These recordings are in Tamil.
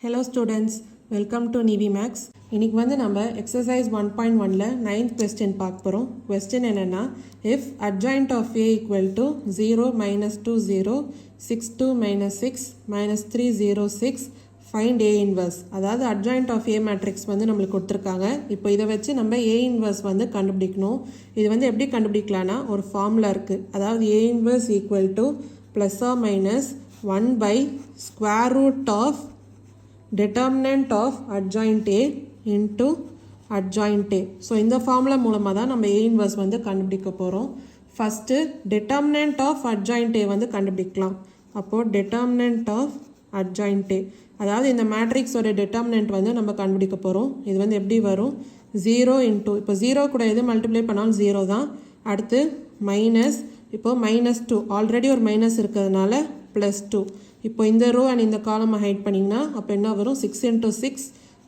Hello students, welcome to Nivi Max. இன்னைக்கு வந்து நம்ம exercise 1.1ல 9th question பார்க்க போறோம். Question என்னன்னா, if adjoint of A equal to 0 minus 2 0 6 2 minus 6 minus 3 0 6 find A inverse. அதாவது adjoint of A matrix வந்து நம்மளுக்கு கொடுத்திருக்காங்க. இப்போ இதை வச்சு நம்ம A inverse வந்து கண்டுபிடிக்கணும். இது வந்து எப்படி கண்டுபிடிக்கலாம்னா ஒரு ஃபார்முலா இருக்கு. அதாவது A inverse equal to plus or minus 1 by square root of determinant of adjoint A into adjoint A. So இந்த ஃபார்முலா மூலமாக தான் நம்ம A inverse வந்து கண்டுபிடிக்க போகிறோம். First determinant of adjoint A வந்து கண்டுபிடிக்கலாம். அப்போது determinant of adjoint A, அதாவது இந்த மேட்ரிக்ஸோட determinant வந்து நம்ம கண்டுபிடிக்க போகிறோம். இது வந்து எப்படி வரும், 0 into, இப்போ 0 கூட எது மல்டிப்ளை பண்ணாலும் 0 தான். அடுத்து மைனஸ், இப்போ -2, ஆல்ரெடி ஒரு மைனஸ் இருக்கிறதுனால +2. இப்போ இந்த ரோ அண்ட் இந்த காலமை ஹைட் பண்ணிங்கன்னா அப்போ என்ன வரும், 6 into 6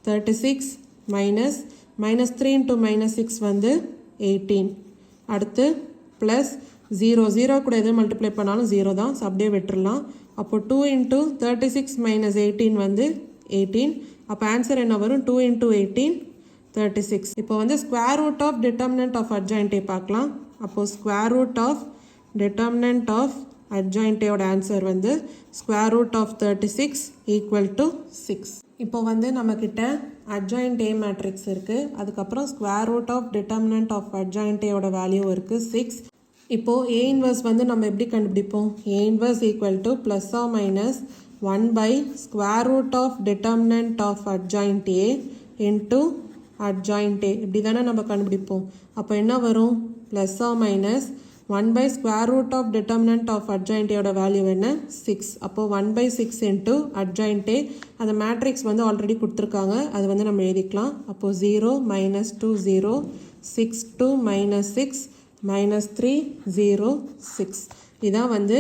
36 மைனஸ் -3 into -6 வந்து 18. அடுத்து ப்ளஸ் 0 கூட எது மல்டிப்ளை பண்ணாலும் 0 தான், ஸோ அப்படியே விட்டுடலாம். அப்போ 2 into 36 minus 18 வந்து 18. அப்போ ஆன்சர் என்ன வரும், 2 into 18 36. இப்போ வந்து square root of determinant of adjoint A பார்க்கலாம். அப்போது square root of determinant of adjoint A ஓட ஆன்சர் வந்து square root of 36 equal to 6. இப்போ வந்து நம்மக்கிட்ட adjoint A matrix இருக்குது. அதுக்கப்புறம் square root of determinant of adjoint A ஓட வேல்யூ இருக்குது 6. இப்போ A inverse வந்து நம்ம எப்படி கண்டுபிடிப்போம், A inverse equal to plus or minus 1 by square root of determinant of adjoint A into adjoint A, இப்படி தானே நம்ம கண்டுபிடிப்போம். அப்போ என்ன வரும், plus or minus 1 by square root of determinant of adjoint A ஓட வேல்யூ என்ன, 6. அப்போ 1 by 6 into adjoint A, அந்த மேட்ரிக்ஸ் வந்து ஆல்ரெடி கொடுத்துருக்காங்க, அது வந்து நம்ம எழுதிக்கலாம். அப்போ 0 minus 2 0 6 2 minus 6 minus 3 0 6. இதான் வந்து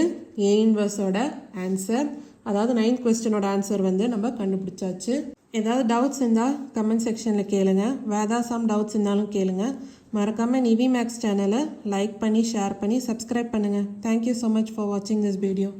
A inverseோட ஆன்சர். அதாவது 9th கொஸ்டினோட ஆன்சர் வந்து நம்ம கண்டுபிடிச்சாச்சு. ஏதாவது டவுட்ஸ் இருந்தால் கமெண்ட் செக்ஷனில் கேளுங்க. வேறு சம் டவுட்ஸ் இருந்தாலும் கேளுங்க. மறக்காமல் நிவி மேக்ஸ் சேனலை லைக் பண்ணி ஷேர் பண்ணி சப்ஸ்கிரைப் பண்ணுங்கள். தேங்க்யூ ஸோ மச் ஃபார் வாட்சிங் திஸ் வீடியோ.